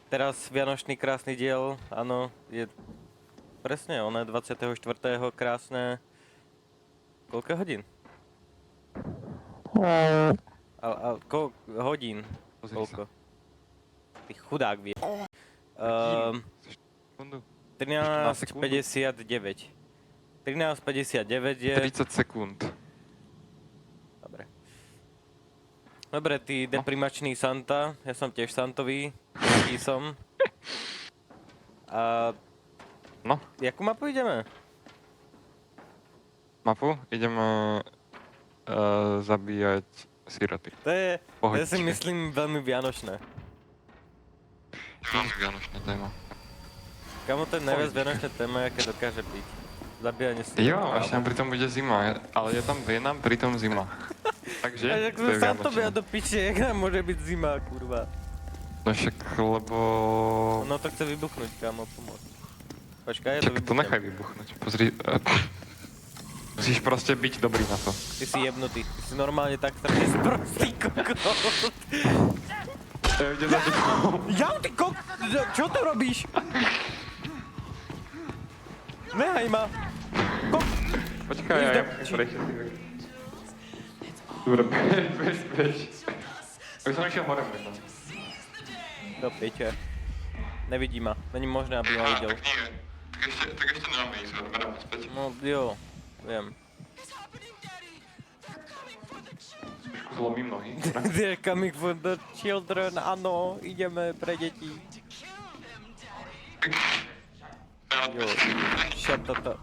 Teraz vianočný krásny diel, áno, je presne, ono je 24. krásne. Koľko hodín? Hodín? Koľko? Ty chudák vie. 13:59. 13:59 je... 30 sekúnd. Dobre. Dobre, ty deprimačný Santa, ja som tiež Santový, taký som. A... No, Jakú mapu ideme? mapu ideme zabíjať siroty. To je si Pohodičke. myslím veľmi vianočné. Veľmi vianočná téma. Kamo to je najviac vianočná téma, aké dokáže byť. Zabíjanie si. Jo, až tam pritom bude zima, ale je nám pritom zima. Takže, A jak to je sme Santovia vianočné. do piče, jak nám môže byť zima, kurva. No však, lebo... No to chce vybuchnúť, kámo, pomoc. Počkaj, ja to Čak to nechaj vybuchnem. vybuchnúť, pozri. Musíš proste byť dobrý na to. Ty si jebnutý, ty si normálne tak strašne sprostý kokot. Ide za tebou. Ja, ty čo tu robíš? Nehaj ma. Počkaj, ja prečo ty vek. Dobre, bež. Už som išiel hore možno. Do piče. Nevidí ma, není možné, aby ma videl. Tak nie. Tak ešte nemáme ísť, bereme späť. No jo, viem. Trošku zlomím nohy. They're coming for the children, áno, ideme pre deti. Jo, šatata.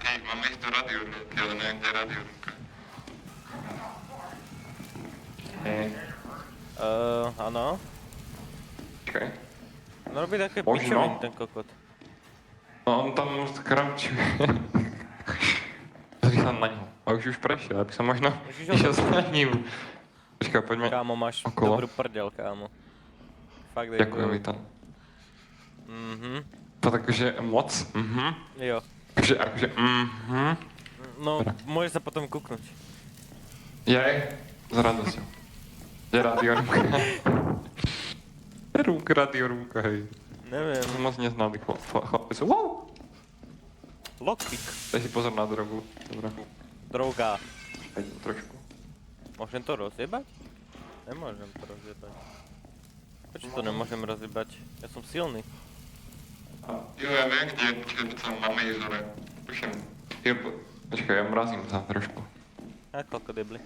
Hej, máme ísť do radiorunky, ale neviem, kde je radiorunka. Hej. Áno. Počkaj. No robí také Možno. pičoviny ten kokot. No on tam skramčuje. Pozri sa na ňo. A už prešiel, aby som možno Už išiel za ním. Počkaj, poďme. Kámo, máš okolo. dobrú prdel, kámo. Fakt Ďakujem mi to. To takže moc. Jo. Akože, No, môžeš sa potom kúknuť. Jej, s radosťou. Je radiorúmka. Radiorúmka, hej. Neviem. Som moc neznalý chlapec. Wow! Lockpick. Daj si pozor na drogu. Dobre. Droga. Daj trošku. Môžem to rozjebať? Nemôžem to rozjebať. Prečo to nemôžem rozjebať? Ja som silný. Jo, ja viem, kde sa máme ísť hore. Počkaj, ja mrazím sa trošku. A koľko debli.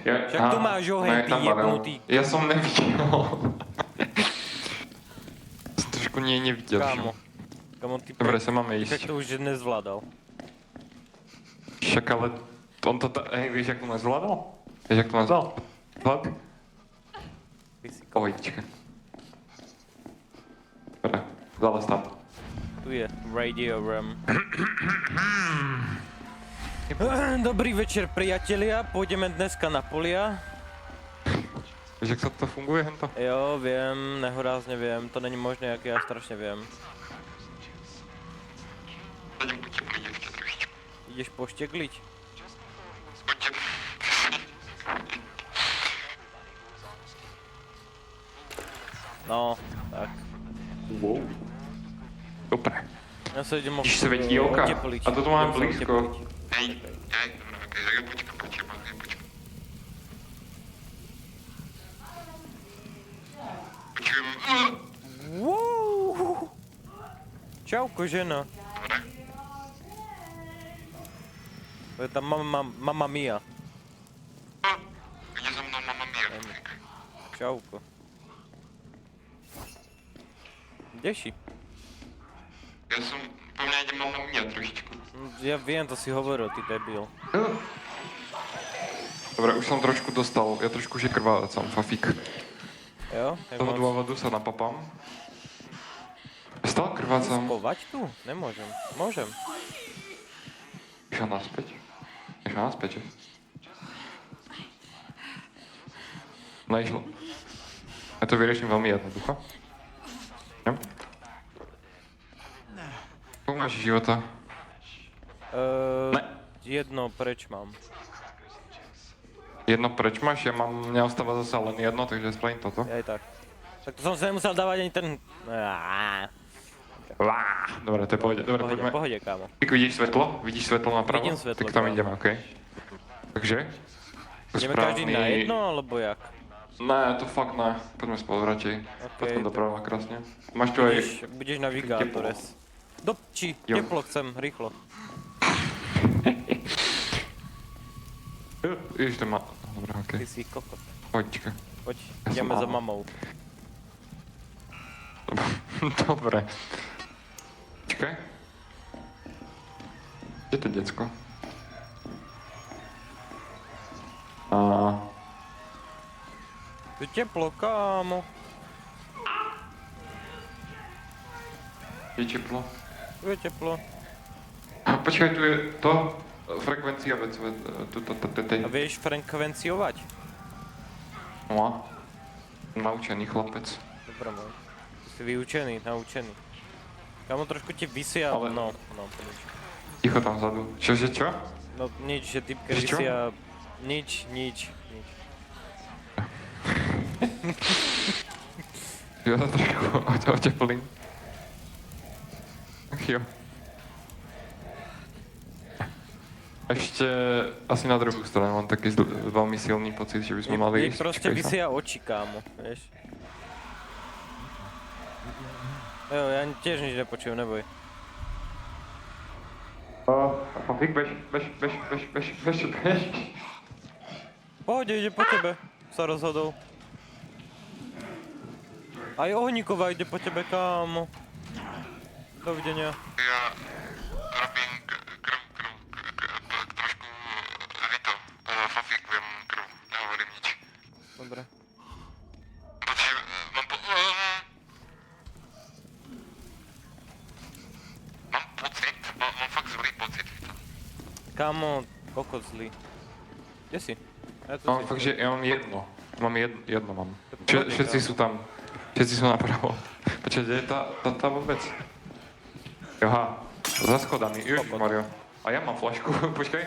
Ja, Však tu máš oheň, ty jebnutý. Ja som nevidel. Som trošku nevidel. Kámo. Kámo, ty Dobre, sa máme však ísť. to už nezvládal. Však ale... On to... Hej, vieš, jak to nezvládal? Vieš, jak to nazval? Vlad? Ty si Pohodička. Dobre, zales tam. Tu je Radio Ram. Dobrý večer, priatelia. Pôjdeme dneska na polia. Vieš, jak sa to funguje, hento? Jo, viem, nehorázne viem. To není možné, jak ja strašne viem. Idem potepliť ešte trošičku. Ideš poštekliť? No, tak. Wow. Dobre. Ja sa idem Vidíš svetielka? otepliť. A toto máme Idem sa blízko. otepliť. Hej, dobre, ja počkam. Počujem. Wow! Čauko, žena. Dobre. To je tam mama Mia. Ide za mnou mama Mia. Čauko. Kde si? Ja som... Po mňa ide mama Mia trošičku. Ja viem, to si hovoril, ty debil. Dobre, už som trošku dostal. Ja trošku už je krvácam, fafík. Jo? Z toho dôvodu sa napapám. Stále krvácam. Spovať tu? Nemôžem. Môžem. Išla naspäť, že? Neišlo. Ja to vyrieším veľmi jednoducho. Ja? Koľko máš života? Ne. Jedno preč mám. Jedno preč máš, mne ostáva zase len jedno, takže spravím toto. Aj tak. Tak to som si nemusel dávať ani ten... Dobre, to je pohode, dobre, Pohode, poďme. pohode, kámo. Ty vidíš svetlo? Vidíš svetlo napravo? Vidím svetlo, Tak tam kámo. ideme, okej. Takže? Ideme každý na jedno, alebo jak? Ne, to fakt ne. Poďme spolu radšej. Okej, Poďme tak- doprava, krásne. Máš tu aj... Budeš navigátores. Či, Jo. teplo chcem, rýchlo. Ježiš, to má... Dobre, okej. Ty si kokot. Poďka. Poď, Ja som ideme za mamou. mamou. Dobre. Počkaj. Kde je to decko? Tu je teplo, kámo. Je teplo. Tu je teplo. Počkaj, tu je to... Frekvencia vec, tuto, A vieš frekvenciovať? No. Naučený chlapec. Dobre môj. Ty si vyučený, naučený. Kámo, trošku ti vysia, Ale- no, nič. Ticho tam vzadu. Čože čo? No nič, že typke Že čo? vysia... Nič. Ja sa trošku oteplím. Jo. Ešte asi na druhú stranu mám taký veľmi silný pocit, že by sme mali Mne ísť. proste Počkaj sa. vysia oči, kámo, vieš. Jo, ja tiež nič nepočujem, neboj. Fik, bež. Pohode, ide po tebe, sa rozhodol. Aj Ohníková ide po tebe, kámo. Dovidenia. Ja robím krv, trošku vito. Fafikujem krv, nehovorím nič. Dobre. Mám pocit, mám fakt zlý pocit. Kámo, kokot zlý. Kde si? Ja tu Mám si. fakt, že ja mám jedno. Jedno mám. To je Všetci sú tam. Všetci sú napravo. Počkaj, kde je tá vôbec? Joha, za schodami. Ježišmario. A ja mám flašku, počkaj.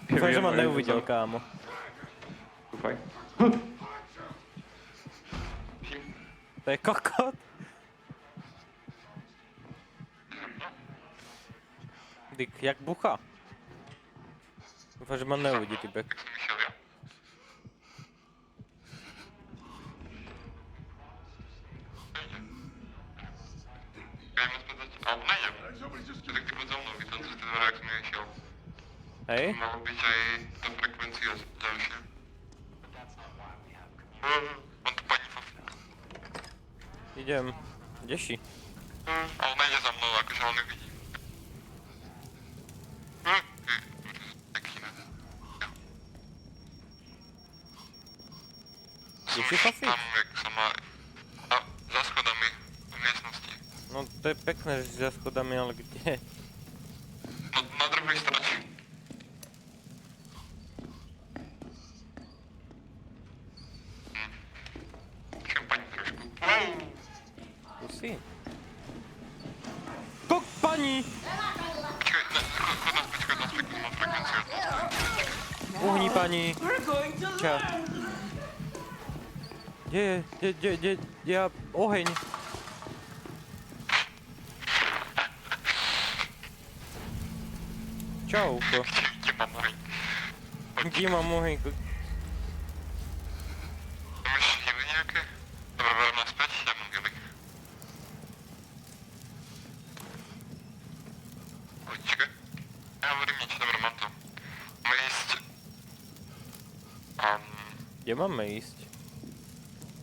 Dúfam, že ma neuvidel, kámo. Dúfaj. To je kokot. Dick, jak bucha. Dúfam, že ma neuvidí, typek. Tak som išiel ja. Ideme späť zať. Alebo nejdem. Tak ty poď za mnou, vytám cez tie dvere, jak som išiel. Hej? Malo byť aj tá frekvencia ďalšia. On tu pani fafik. Idem. Kdeši? Ale nejde za mnou, akože ho nevidí. Taký ne. Kdeši Fafik? Tam, jak sa má... A za schodami v miestnosti. No to je pekné, že si za schodami, ale kde? No, na druhej strane. Počkám pani trošku. Tu si? Kok, pani! Počkaj, ne, chod naspäť, mám frekvenciu. Uhni, pani! Ča. Kde, ja, oheň. Čauko. Kde mám oheň? Kde mám oheň? Máš hily nejaké? Dobre, berem naspäť, ja mám hily. Počkaj. Ja hovorím nič, dobre, mám to. Máme ísť... Kde máme ísť?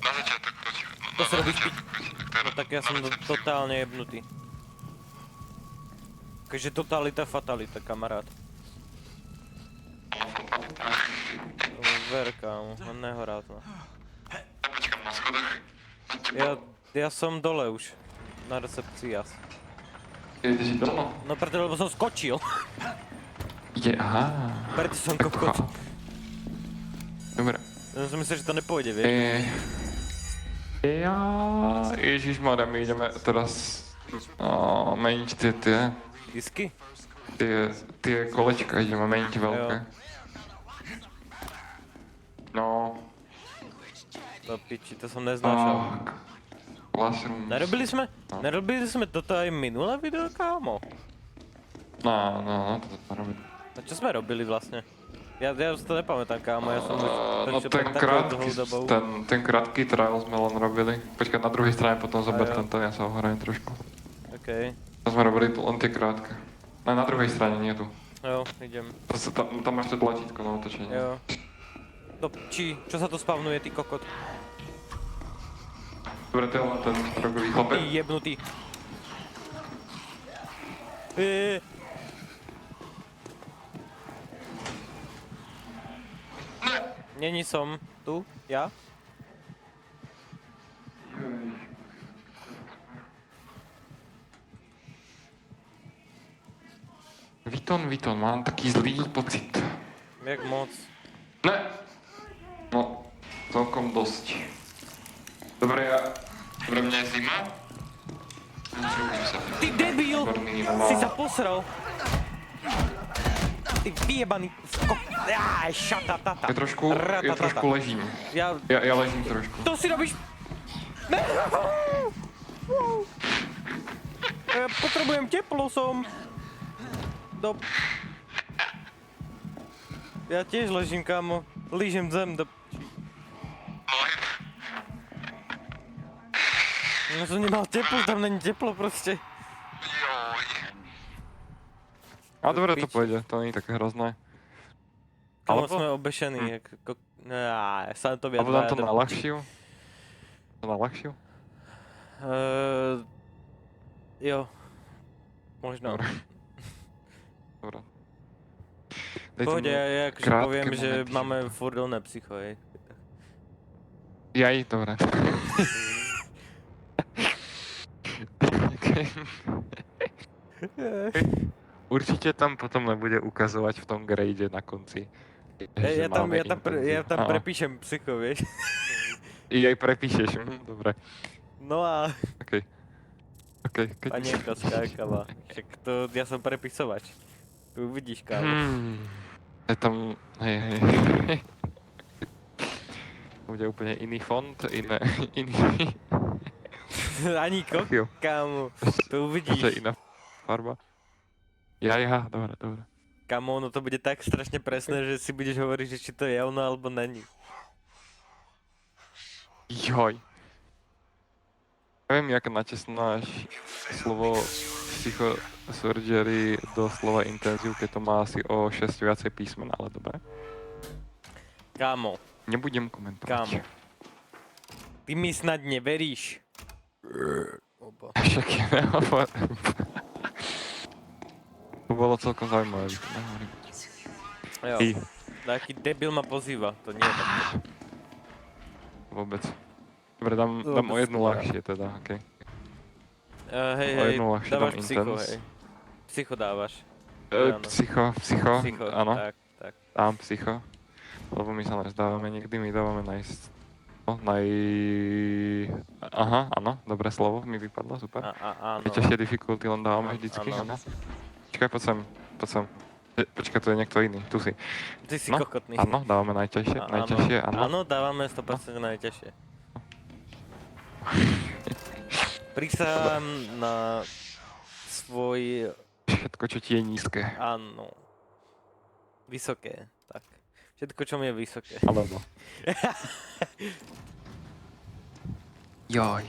Na začiatok, choď. To sa robí začiatok, choď. No tak ja som totálne jebnutý. Takže totalita fatalita, kamarát. Ver, kámo, on nehorá to. Ja počkám na schodách. Ja som dole už. Na recepcii asi. Ty si dole? No preto, lebo som skočil. Aha. Preto som kokot. Dobre. Ja som myslel, že to nepôjde, vieš. Ježišmarja, my ideme teraz meniť tie. Disky? Tie kolečka ideme meniť veľké. No. Do piči, to som neznášal. Classroom. Nerobili sme toto aj minulé video, kámo? No, to sme robili. A čo sme robili vlastne? Ja si to nepamätám, kámo, ja som už No ten krátky trial sme len robili. Počkaj, na druhej strane potom zober tento, ja sa ohrajem trošku. Okej. To sme robili len tie krátke. No, na druhej strane, nie tu. Jo, idem. Tam máš to tlačítko na otočenie. Jo. Do piči, čo sa tu spavnuje, ty kokot? Dobre, to je len ten rogový chlapec. Ty jebnutý. Není som tu, ja? Viton, mám taký zlý pocit. Jak moc? Ne! No, celkom dosť. Dobre, mňa je zima. Ty debil! Si sa posral! Ty vyjebaný šatatata. Ja trošku ležím. Ja ležím trošku. To si robíš... Ne! Ja potrebujem teplo som. Ja tiež ležím, kámo. Lížem zem do... Ja som nemal teplo, tam není teplo proste. A dobre to pôjde, to nie je také hrozné. Kámo sme obešení, sa to viac. Alebo dám to na ľahšiu? Jo. Možno. Dobre. Pohode, ja akože poviem, že máme furt oné psycho, hej. Jaj, dobre. Určite tam potom nebude ukazovať v tom grade na konci. Ja tam prepíšem psycho, vieš. I aj prepíšeš, dobre. No a... Okej. Panienka skákala. Však to ja som prepisovač. Tu uvidíš, kámo. Je tam... Hej. Bude úplne iný font, iný... Ani kámo. To uvidíš. To je iná farba. Ja, dobre. Kámo, ono to bude tak strašne presné, že si budeš hovoriť, že či to je ono alebo není. Joj. Neviem, jak načesnáš slovo psychosurgery do slova intenziu, keď to má asi o 6 viacej písmen, ale dobre. Kámo. Nebudem komentovať. Kámo. Ty mi snad neveríš. Však ja nehovorím. To bolo celkom zaujímavé, že to nehovorím. Jo. Taký debil ma pozýva, to nie je takto. Vôbec. Dobre, dám o jednu ľahšie teda, okej. Hej, dávaš psycho, intense. hej. Psycho dávaš. Psycho, áno. Tak. Dám psycho. Lebo my sa nezdávame, niekdy my dávame Aha, áno, dobré slovo mi vypadlo, super. Áno. Najťažšie difficulty len dávame vždycky, áno. Počkaj, poď sem. Počkaj, tu je niekto iný, tu si. Ty si kokotný. Áno, dávame najťažšie, áno. Áno, dávame 100% najťažšie. Prísahám na svoj... Všetko, čo ti je nízke. Áno. Vysoké, tak. Všetko, čo mi je vysoké. Alebo. Joj.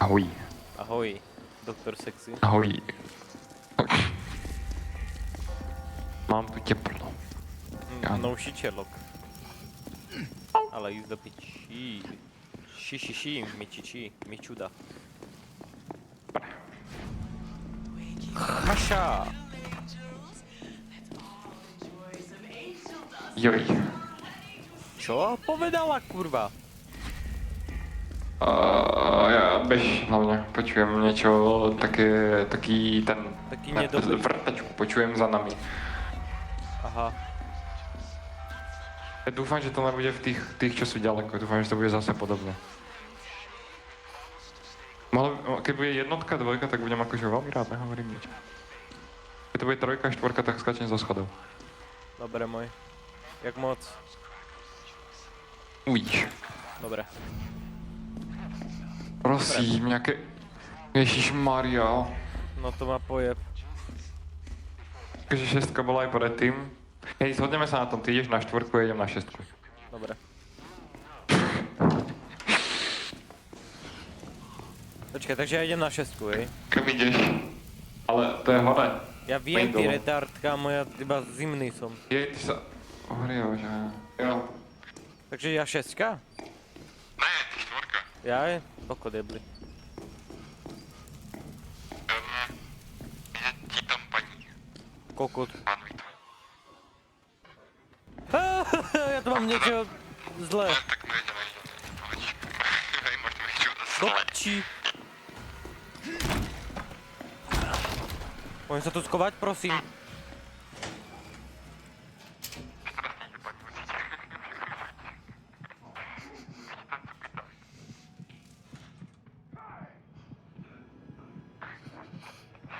Ahoj. Ahoj, doktor sexy. Ahoj. Mám tu teplo. No šičelok. Ale jízd do pičí. Mičuda. Haša! Joj. Čo povedala, kurva? ja bež hlavne. Počujem niečo také, taký ten... Taký nedobrý. Vrtačku počujem za nami. Aha. Ja dúfam, že to nebude v tých, čo sú ďaleko. Dúfam, že to bude zase podobne. Keď bude jednotka, dvojka, tak budem akože veľmi rád, nehovorím nič. Keď to bude trojka, štvorka, tak skačem zo schodov. Dobre môj. Jak moc? Uj. Dobre. Prosím, nejaké... Ježišmaria. No to má pojeb. Takže šestka bola aj predtým. Hej, zhodneme sa na tom, ty ideš na štvorku, ja idem na šestku. Dobre. Počkaj, takže ja idem na šestku, hej? Kam ideš? Ale to je hore. Ja viem, ty dole. retard, kámo, ja iba zimný som. Ty sa... Ohrieva, že... Jo. Takže ja šestka? Ne, ty štvorka. Jaj? Poko debli. Ide ti tam paní. Kokot. Pánuj to. Ja tu mám niečo zlé. Tak my ideme. Poď. Hej, možno niečo zle. Kopči. Môžem sa tu skovať, prosím?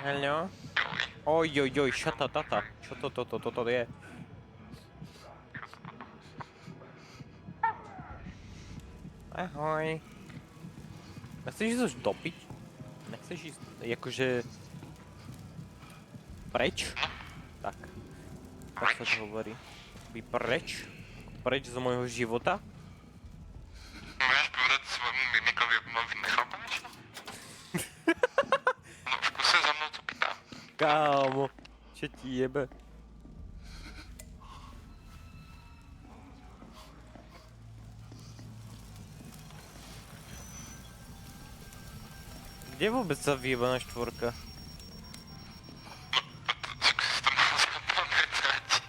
Hello? Ojojoj, šata tata. Čo toto je? Ahoj. Nechceš ísť už dopiť? Nechceš ísť, akože... Preč? Tak. Tak sa to hovorí. By preč? Preč z môjho života? Môžeš povedať svojmu mimikovi, aby ma nechápeš? No v kuse za mnou to pýta. Kámo, čo ti jebe? Kde vôbec sa vyjebaná štvorka?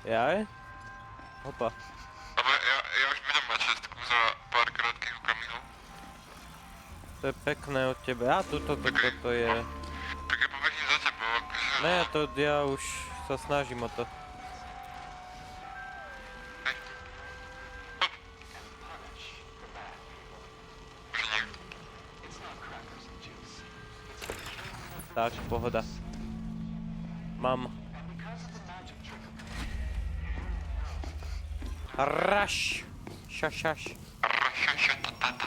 Jaj? Hopa. Ale ja už budem mať šestku za pár krátkých okamihov. To je pekné od tebe. A toto je... Tak ja pobehnem za tebou, akože... Ne, to ja už sa snažím o to. Už nie. Tak, pohoda. Mám. Raš! Šašaš. Rašašatatata.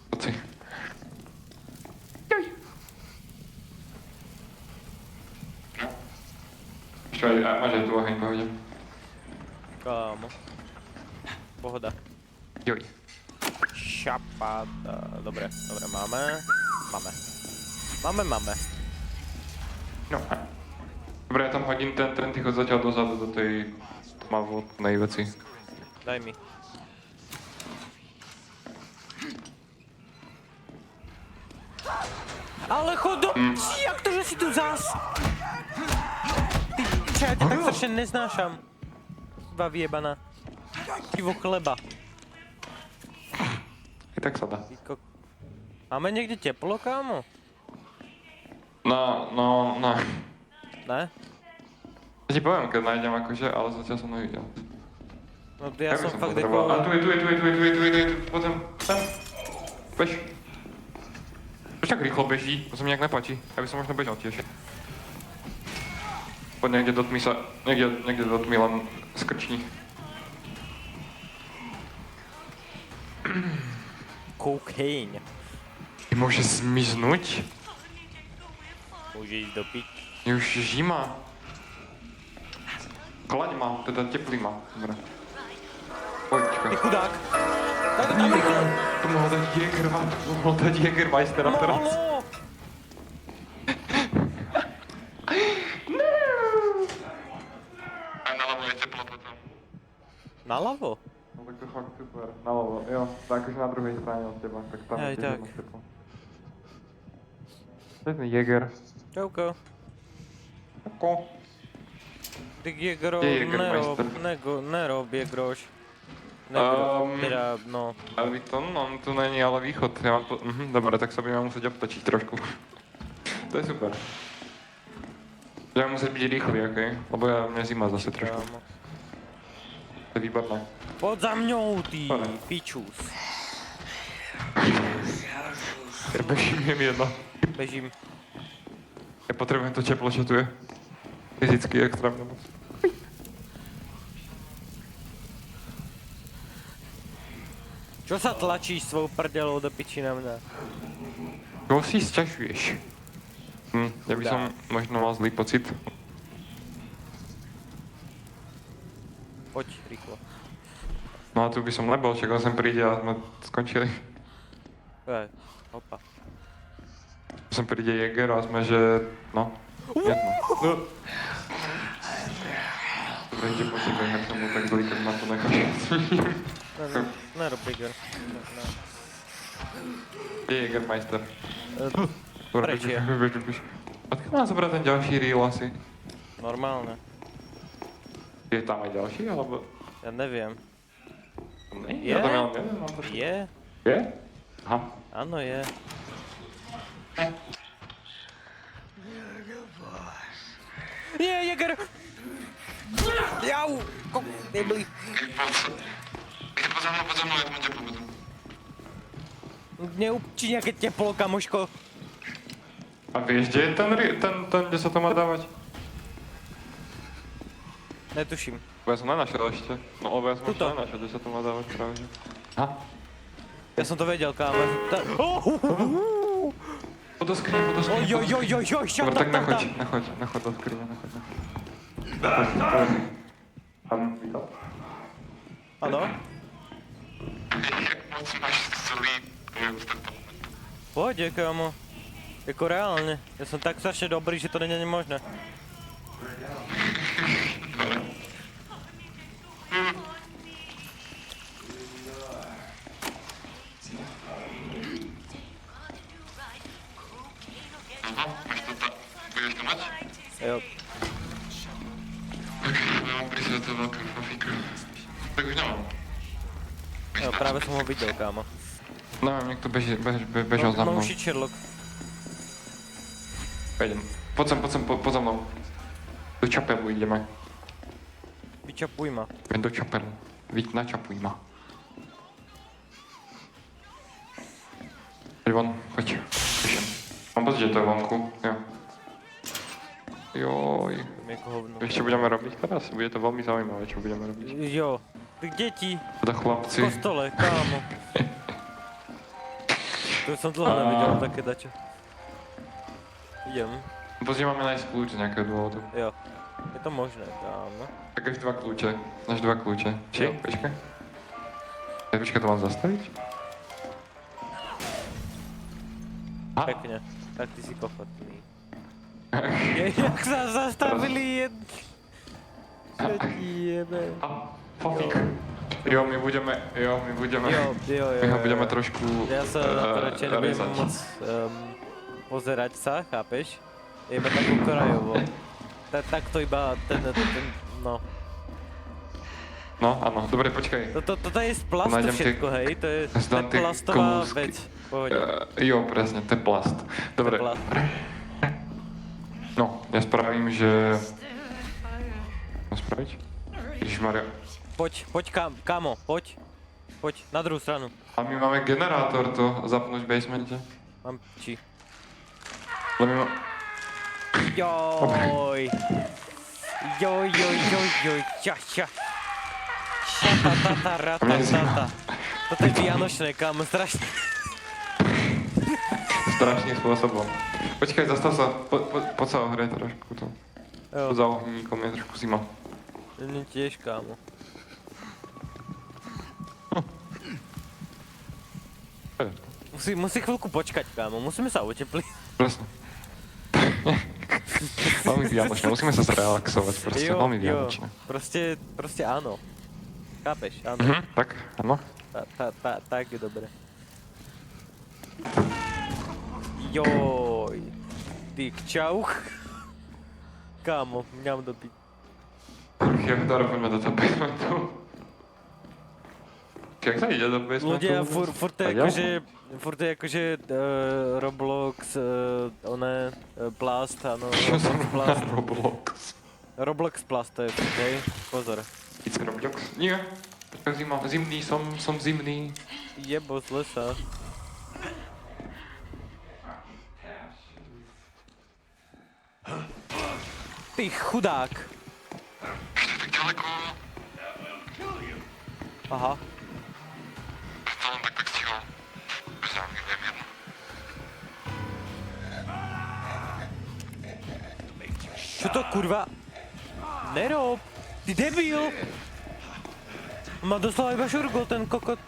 Poď si. Joj. No. Ešte aj, máš aj tu oheň, pohode. Kámo. Pohoda. Joj. Šapata. Dobre, máme. Máme. No. Dobre, ja tam hodím ten chod zatiaľ dozadu do tej tmavotnej veci. Daj mi. Ale chod do... Jak to, že si tu zás? Ty, čo ja ťa tak strašne neznášam. Iba vyjebaná. Pivo chleba. I tak sa dá. Máme niekde teplo, kámo? No. Ne? Ja ti poviem, keď nájdem akože, ale zatiaľ som nevidel. No ja som fakt potreboval. A ako... tu je, potom, sem. Bež. Prečo tak rýchlo beží? To sa mi nejak nepáči. Ja by som možno bežal tiež. Poď niekde do tmy sa, niekde do tmy len skrční. Cocaine. Ty môže zmiznúť? Môže ísť dopiť. Je už zima. Klaď ma, teda teplý ma. Dobre. Poďka. Ty chudák. Daj to tam rýchlo. To mohol dať Jägermeistera teraz. Mohlo. Aj naľavo je teplo potom. Naľavo? No tak to fakt super. Naľavo, jo. Tak akože na druhej strane od teba. Tak tam Aj je tak. tiež teplo. To je ten Jäger. Čauko. Ako? Ty Jägerov Kde je Jägermeister? nerob Jägroš. Teda, no. Elviton, on tu není ale východ. Ja mám dobre, tak sa budeme musieť obtočiť trošku. To je super. Budeme musieť byť rýchli, okej? Lebo mne zima zase trošku. Kámo. To je výborné. Poď za mňou, ty Poďme. pičus. Ja bežím, jem jedno. Bežím. Ja potrebujem to teplo, čo tu je. Fyzicky extrémne moc. Čo sa tlačíš svou prdelou do piči na mňa? Čo si sťažuješ? Ja by som možno mal zlý pocit. Poď, rýchlo. No a tu by som nebol, čak on sem príde a sme skončili. Opa. Sem príde Jäger a sme, že... no, jedno. Dobre, ide po tebe, ja som bol tak zlý, keď ma to necháš. Nerob bigger. Kde je Jägermeister? Preč je? Odkiaľ mám zobrať ten ďalší reel asi? Normálne. Je tam aj ďalší, alebo... Ja neviem. Nie, ja tam mám jeden, mám to... Je? Je? Aha. Áno, je. Nie, Jäger! Jau! Nebli. Poď za mnou, ja tam ťa povedu. Neupči nejaké teplo, kamoško. A vieš, kde je ten, kde sa to má dávať? Netuším. Bo ja som nenašiel ešte. No, lebo ja som Tuto. ešte nenašiel, kde sa to má dávať práve. Aha. Ja som to vedel, kámo. Poď do skrine, poď do skrine. Ojojojojoj, Dobre, tak nechoď do skrine, nechoď. Vítam. Áno? Jak moc máš zlý pojem v tento moment? Pôjde, kámo. Jako reálne. Ja som tak strašne dobrý, že to nie je možné. Aha, máš to tak. Budeš to mať? Jo. Tak, ja mám pri sebe to veľké fafíka. Tak už nemám. Jo, práve som ho videl, kámo. Neviem, niekto bežal za mnou. Mám shit Sherlock. Pejdem. Poď za mnou. Do čapelu ideme. Vyčapuj ma. Poď do čapelu. Načapuj ma. Poď von, poď. Píšem. Mám pocit, že to je vonku. Jo. Joj. Jako hovno. Vieš, čo budeme robiť teraz? Bude to veľmi zaujímavé, čo budeme robiť. Jo. Deti. Teda V chlapci. kostole, kámo. To som dlho nevidel také dačo. Idem. Pozri, máme nájsť kľúč z nejakého dôvodu. Jo. Je to možné, kámo. Tak až dva kľúče. Máš dva kľúče. Či? Jo. Počkaj. Počkaj, to mám zastaviť? Pekne. Tak ty si kochotný. Jak sa zastavili jed... Čo ti jebe? Fafik. Jo, my budeme... Jo. My ho budeme trošku Ja sa na to radšej nebudem rezať. moc pozerať sa, chápeš? Je iba tak okrajovo. Takto iba no. No, áno. Dobre, počkaj. Toto je z plastu Nájdem všetko, hej? To je zdám tie plastová kúsky. vec. Pohode. Jo, presne, to je plast. Dobre. Plast. No, ja spravím, že... Mám spraviť? Ježišmaria. Poď kamo, poď. Poď, na druhú stranu. A my máme generátor to zapnúť v basemente. Mám či. Ale my Joj. Joj, ča. Šatatataratatata. Toto je vianočné, kámo, strašne. strašným spôsobom. Počkaj, zastav sa. Poď sa ohrieť trošku to. Jo, Za ohníkom je trošku zima. mne tiež, kámo. Musí chvíľku počkať, kámo, musíme sa utepliť. Presne. Veľmi vianočné, musíme sa zrelaxovať, proste veľmi vianočné. Proste áno. Chápeš, áno. Tak, áno. Tak je dobre. Joj. Ty kčauch. Kámo, mňam dobiť. Ja poďme do toho basementu. Jak sa ide do basementu? Ľudia, furt to je A ja? akože Roblox, Blast, áno, Čo som Roblox Blast. Roblox? Roblox Blast to je, hej, pozor. It's Roblox? Nie. Počkaj, zima. Zimný som zimný. Jebo z lesa. Ty chudák. Tak ďaleko. Aha. To len tak stihol. Neviem jedno. Čo to kurva? Nerob! Ty debil! Má doslova iba šurgol ten kokot.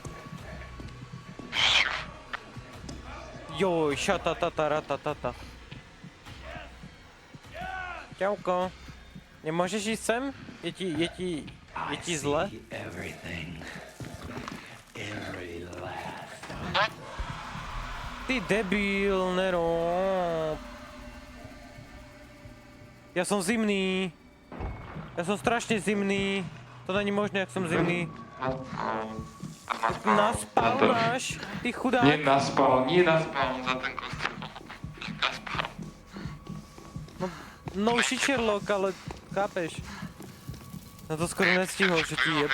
Joj, šatatataratatata. Čauko. Nemôžeš ísť sem? Je ti zle? Ty debil, nerob. Ja som zimný. Ja som strašne zimný. To není možné, ak som zimný. Naspal máš, ty chudák. Nenaspal za ten kostol. Naspal. No shit Sherlock, ale chápeš. Na to skoro nestihol, že ti je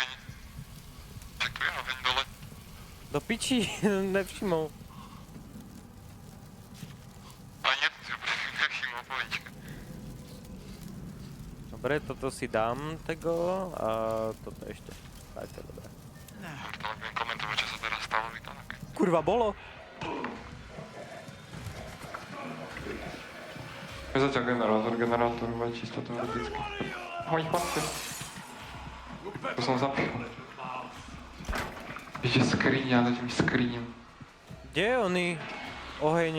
Tak tu je oheň dole. do piči, nevšimol. A nie, to si opravdu nevšimol, pohodička. Dobre, toto si dám tego a toto ešte. Tak to je dobré. To nebudem komentovať, čo sa teraz stalo, Vitanak. Kurva, bolo. Je zatiaľ generátor bude čisto teoreticky. Hoď, chlapce. To som zapil. Ešte skriňa, dajte mi skriňu. Kde je oný oheň?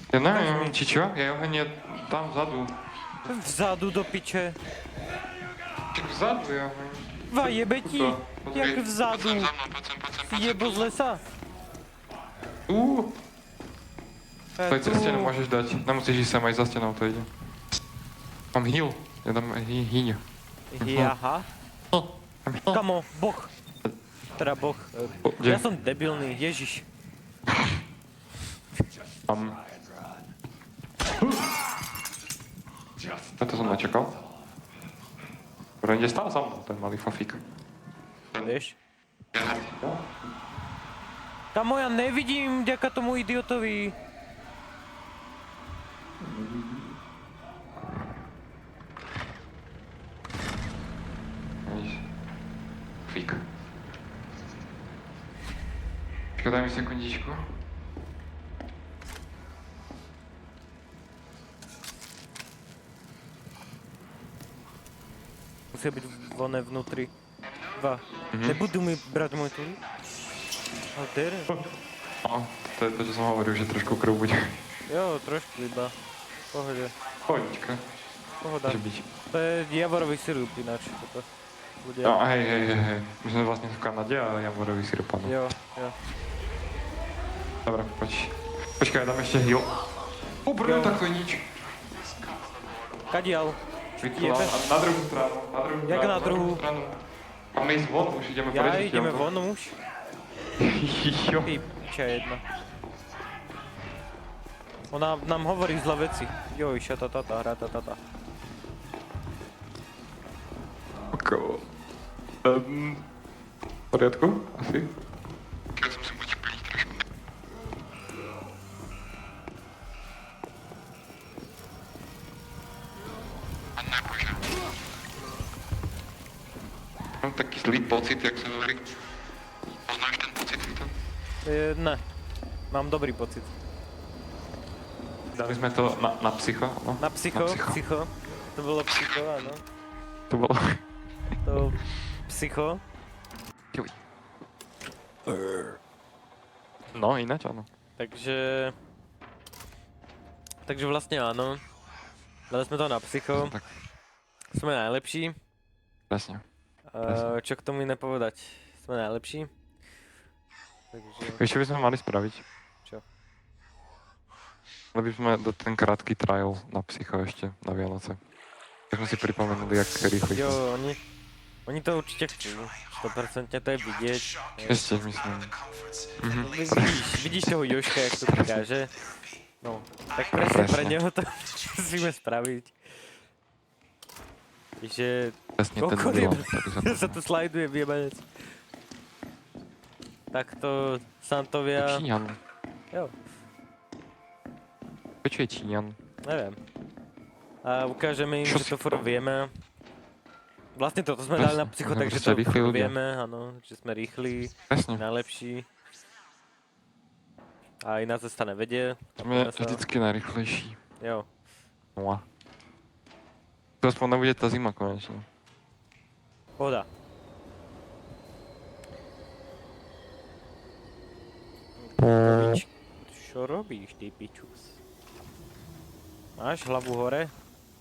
Ja neviem, či čo? Ja oheň je tam vzadu. Vzadu do piče. Tak vzadu je oheň. Va jebe ti, jak vzadu. Poď sem. Jebo z lesa. To je cez stenu môžeš dať. Nemusíš ísť sem, aj za stenou to ide. Mám heal. Ja dám hyň. Jaha. Kamo, boh. Teda boh. Kde? Ja som debilný, ježiš. Mám. Ja to som nečakal. Dobre, ide stále za mnou, ten malý fafík. Vieš? Kamo, ja nevidím vďaka tomu idiotovi. Fík. Počkaj, daj mi sekundičku. Musia byť voné vnútri. Dva. Nebudú mi brať môj tu? Ale der? No, to je to, čo som hovoril, že trošku krv bude. Jo, trošku iba. Pohode. Pohodička. Pohoda. Môže byť. To je javorový sirup ináč. Toto. Bude. No, hej. My sme vlastne v Kanade a javorový sirup, áno. Jo. Dobre, poď. Počkaj, dám ešte heal. Jo. Tak to je nič. Kadiaľ? Na druhú stranu, Jak na druhú? stranu. Máme ísť von, už ideme Ja prežiť. ideme von už. Jo. Ty piča jedna. Ona nám hovorí zlé veci. Joj, šatatata, hratatata. Oko. V poriadku? Asi? Keď som si buď plniť trošku. A nebože. Mám taký zlý pocit, jak sa hovorí. Poznáš ten pocit, Vito? Ne. Mám dobrý pocit. Dali sme to na psycho, no? Na psycho. To bolo psycho, áno. To bolo... To psycho. Juj. No, ináč áno. Takže vlastne áno. Dali sme to na psycho. Tak, Sme najlepší. presne. Čo k tomu iné povedať? Sme najlepší. Takže... Vieš, čo by sme mali spraviť? Čo? Mali by sme do ten krátky trial na psycho ešte na Vianoce. Tak sme si pripomenuli, jak rýchlo Jo, išlo. Oni to určite chcú, 100% to je vidieť. Ešte myslím. Vidíš toho Joška, jak to dokáže? No, tak presne pre Presne. neho to musíme spraviť. Že... Presne ten Koľko Milan, je- ktorý sa sa tu slajduje vyjebanec. Takto Santovia... Číňan. Jo, Prečo je Číňan? neviem. A ukážeme im, Čo že si to furt to? vieme. Vlastne toto sme dali na psycho, Presne, takže ste to rýchli furt ľudia. vieme, áno, že sme rýchli, Presne. najlepší. A iná cesta nevedie. Tam je vždycky najrychlejší. Jo. No. To aspoň nebude tá zima konečne. Pohoda. Čo robíš, ty pičus? Máš hlavu hore?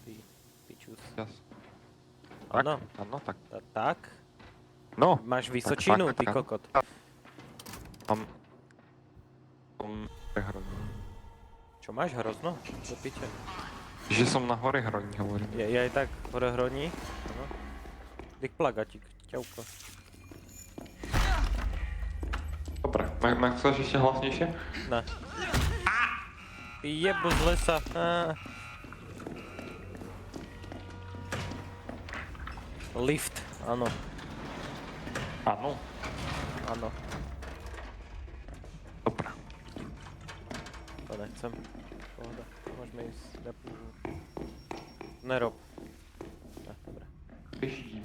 Ty pičus. Jas. Áno, Áno, tak. tak. No, Máš vysočinu, tak, ty tak. kokot. tam... Prehrodný. Čo máš hrozno? Do piče. Že som na hore hroní, hovorím. Je aj tak hore hroní. No. Dik plagatík, ťauko. Dobre, chceš ešte hlasnejšie? Ne. Ty jebo z lesa. Lift, áno, Áno. áno. Dobre. To nechcem. Pohoda, môžeme ísť na púvu. Nerob. Dobre. Bežím.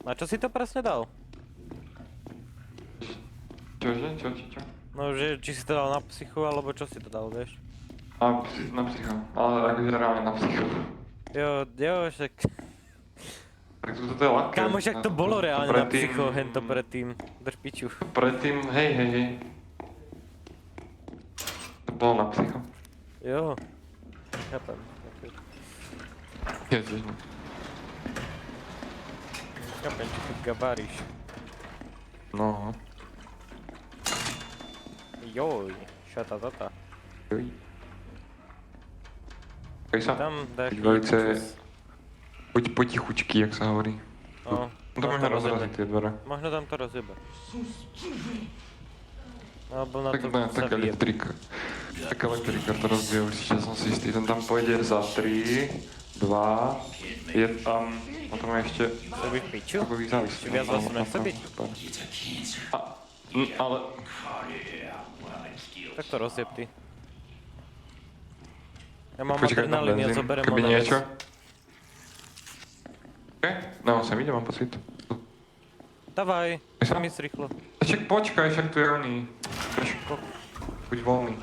A čo si to presne dal? Čože? Čo? No, že či si to dal na psychu, alebo čo si to dal, vieš? Na psycho. Ale akože reálne na psycho. Jo, však... Tak toto je ľahké. Kámo, však to bolo reálne na psycho, hento predtým. Drž piču. Predtým, hej. To bolo na psycho. Jo. Chápem. Ježiš. Chápem, či tu gabaríš. No. Joj, šata tata. Joj. Kaj sa? Tam daj Velice... Buď potichučky, jak sa hovorí. No, No to možno rozraziť tie dvere. možno tam to rozjebe. Alebo na Tak to ne, sa tak vyjebe. elektrika. Tak elektrika to rozbije, určite som si istý. Ten tam pôjde za 3, 2, je tam... No to má ešte... Robíš piču? Takový závislý. Či viac vlastne nechce byť? Ale... Tak to rozjeb ty. Ja mám Počkaj, tam adrenalín, ja benzín, zoberiem keby ona niečo. vec. OK, no sem ide, mám pocit. Davaj, Sa? sem ísť rýchlo. Však počkaj, však tu je oný. Buď voľný.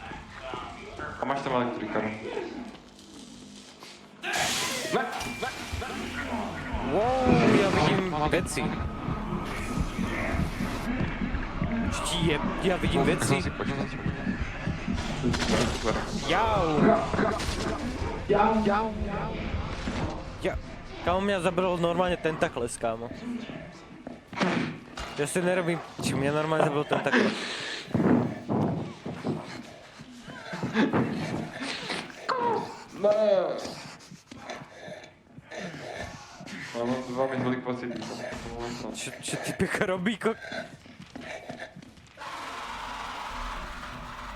A máš tam elektrika. Ne! Wow, ja vidím veci. Štíje, ja vidím veci. Jau. Ja, kámo, mňa zabralo normálne tentakles, kámo. Ja si nerobím, či mňa normálne zabralo tentakles. Mám veľmi zlý pocit. Čo ty peka robí, kok?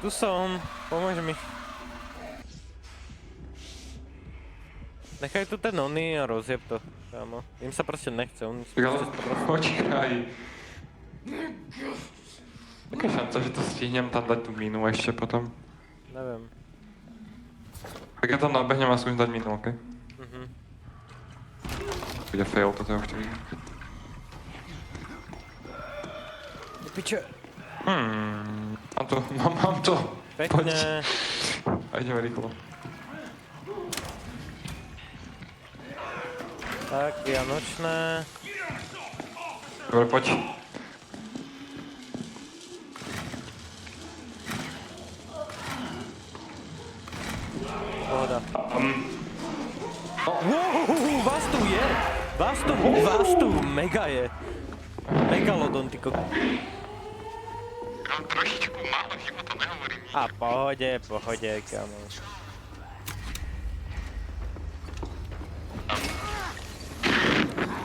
Tu som, pomôž mi. Nechaj tu ten oný a rozjeb to, kámo. Im sa proste nechce, oni sú Ale proste proste... počkaj. Taká šanca, že to stihnem tam dať tú mínu ešte potom. Neviem. Tak ja tam nabehnem a skúsim dať mínu, okej? Mhm. Bude fail, toto ja už to vidím. Ty piče. Mám to. Pekne. A ideme rýchlo. Tak, vianočné. Dobre, poď. Pohoda. Wow, vás tu mega je. Megalodon, ty koko. Mám trošičku málo života, nehovorím. A pohode, kámo.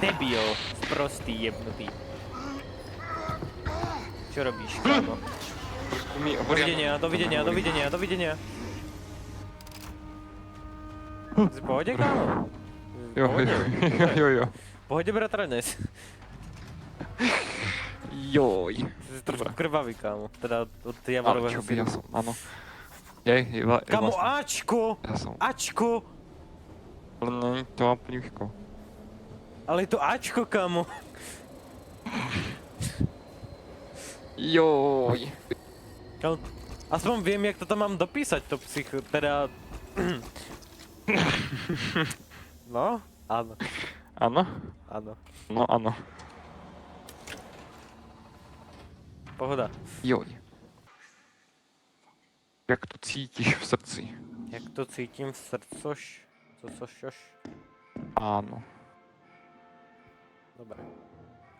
Debil, sprostý, jebnutý. Čo robíš, kámo? Dovidenia, dovidenia, dovidenia, dovidenia. Si v pohode, kámo? V Jo, pohode? jo, jo. V pohode, bratranec. Joj. Si trošku krvavý, kámo. Teda od Ale javorového čo by, ja syrupu. som, áno. Jej, Kámo, vlastne, Ačko! ja som, Ačko! ale není to apňuško. Ale je to Ačko, kámo. Joj. Kámo, aspoň viem, jak to tam mám dopísať, to psycho, teda... No, áno, Áno? áno. No áno. Pohoda. Joj. Jak to cítiš v srdci? Jak to cítim v srdcoš? Což? Áno. Dobre.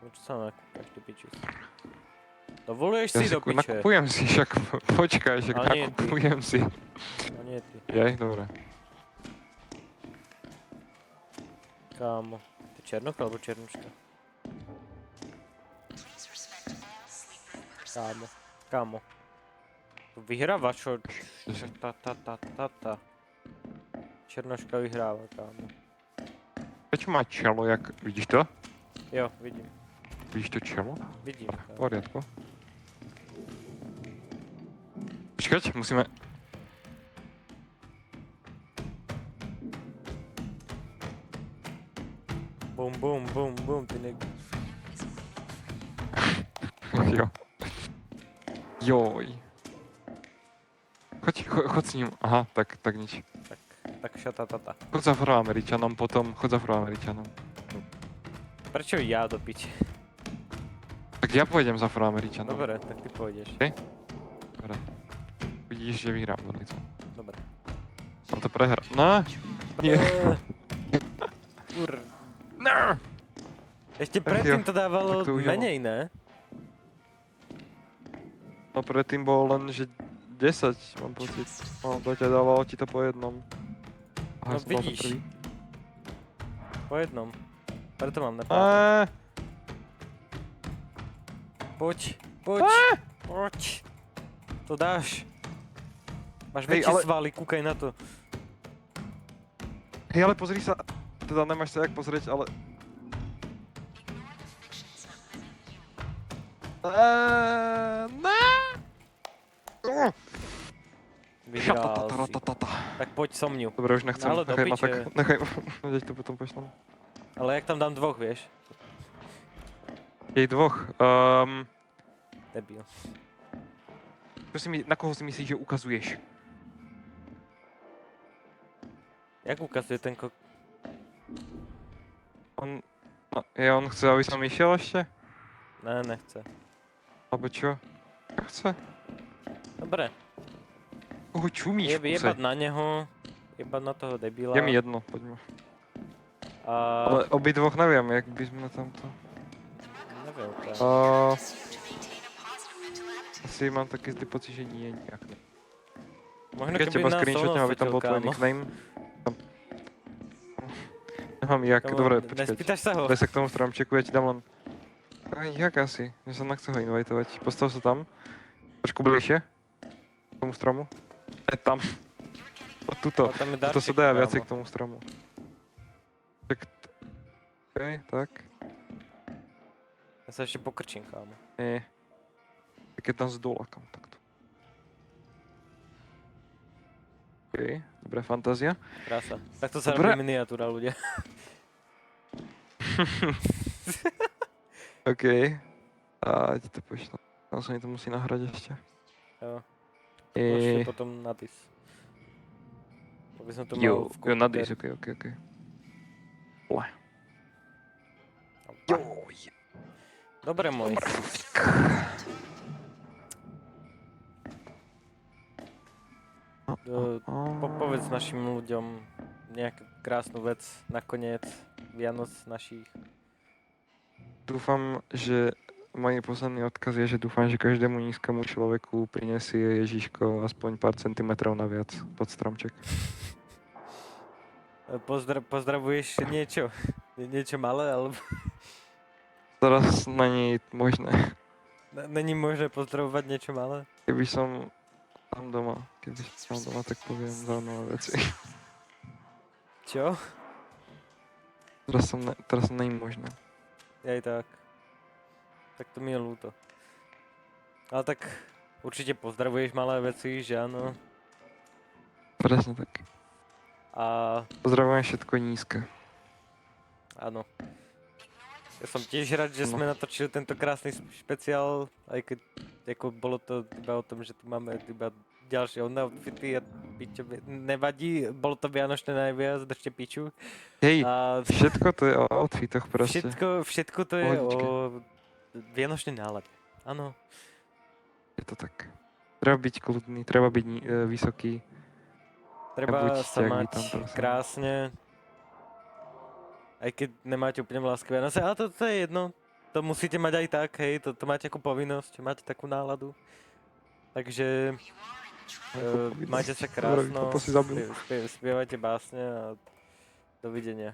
No čo sa nakúkaš, ty piči? Dovoluješ Ja si si do piče? nakupujem si, však počkaj, však Ale nie ty. nakupujem si. No nie ty, Jej, dobre. kámo. Ty černok alebo černočka? Kámo. To vyhráva čo? Ta. Černoška vyhráva, kámo. Prečo má čelo, jak... Vidíš to? Jo, vidím. Vidíš to čelo? Vidím, V kámo. poriadku. Počkať, musíme... Bum, ty nek... Jo. Joj. Choď s ním. Aha, tak nič. Tak šatatata. Chod za Afroameričanom potom, chod za Afroameričanom. Prečo ja do piče? Tak ja pôjdem za Afroameričanom. Dobre, tak ty pôjdeš. Dobre. Vidíš, že vyhrám Donicu. Dobre. Som to prehral. No, nie. Kur... No. Ešte predtým to dávalo tak to už menej, ne? No predtým bol len, že 10, mám pocit. No, to ťa dávalo ti to po jednom. No som dal to vidíš. prvý. Po jednom. Preto mám nepáť. Poď. To dáš. Máš Hej, väčšie ale- svaly, kúkaj na to. Hej, ale pozri sa. Teda nemáš sa jak pozrieť, ale... Vyhral si. Šatatatatata. Tak poď so mňu. Dobre, už nechcem. Ale do Nechaj ma piče. tak. Nechaj ma. Nech to potom pošlem. Ale jak tam dám dvoch, vieš? Jej dvoch. Debil. Na koho si myslíš, že ukazuješ? Jak ukazuje ten kok... On chce, aby som išiel ešte? Ne, nechce. Alebo čo? Chce? Dobre. Koho čumíš? Jebať na neho. Jebať na toho debila. Je mi jedno, poďme. A... Ale obidvoch neviem, jak by sme tamto... Neviem, to. Asi mám taký zlý pocit, že nie nejak. Možno Ja keby teba nás screenshotnem, aby tam bol tvoj kámo. nickname. Nemám jak, Kámo, dobre, počkať. nespýtaš sa ho? Daj sa k tomu stromčeku, ja ti dám len... Jak asi? Ja som nechcel ho invitovať. Postav sa tam. Trošku bližšie. K tomu stromu. Je tam. Tuto. Ale tam je Tuto sa darček, dá kámo. viacej k tomu stromu. Tak... Okej, tak. Ja sa ešte pokrčím, kámo. Nie. Tak je tam z dola, kam takto. Okej, dobrá fantázia. Krása. Takto sa Dobre. robí miniatúra, ľudia. Okej. A ti to pošlo. Tam sa mi to musí nahrať ešte. Jo. Pošli Eee. potom na dis. To by som to mal Jo, v jo, na computer. dis, okej. Ule. Opa. Dobre, môj. Povedz našim ľuďom nejakú krásnu vec nakoniec Vianoc našich. Dúfam, že môj posledný odkaz je, že dúfam, že každému nízkemu človeku prinesie Ježiško aspoň pár centimetrov naviac pod stromček. Pozdravuješ niečo? Niečo malé, alebo Teraz není možné. není možné pozdravovať niečo malé? Keby som tam doma, tak poviem zaujímavé veci. Čo? Teraz není možné. Aj tak. Tak to mi je ľúto. Ale tak určite pozdravuješ malé veci, že áno? Presne tak. A Pozdravujem všetko nízke. áno. Ja som tiež rád, že No. sme natočili tento krásny špeciál, aj keď ako bolo to iba o tom, že tu máme iba ďalšie outfity a pičo, nevadí, bolo to vianočné najviac, držte piču. Hej, A všetko to je o outfitoch proste. všetko to je o Pohodičke. vianočnej nálade. Áno. Je to tak. Treba byť kľudný, treba byť vysoký. Treba Nebuďte sa jak vy mať tam, prosím. krásne, aj keď nemáte úplne vlastné Vianoce, ale to je jedno. To musíte mať aj tak, hej, to máte ako povinnosť, máte takú náladu. Takže majte sa krásno, Dobre, to si zabil. spievajte básne a dovidenia.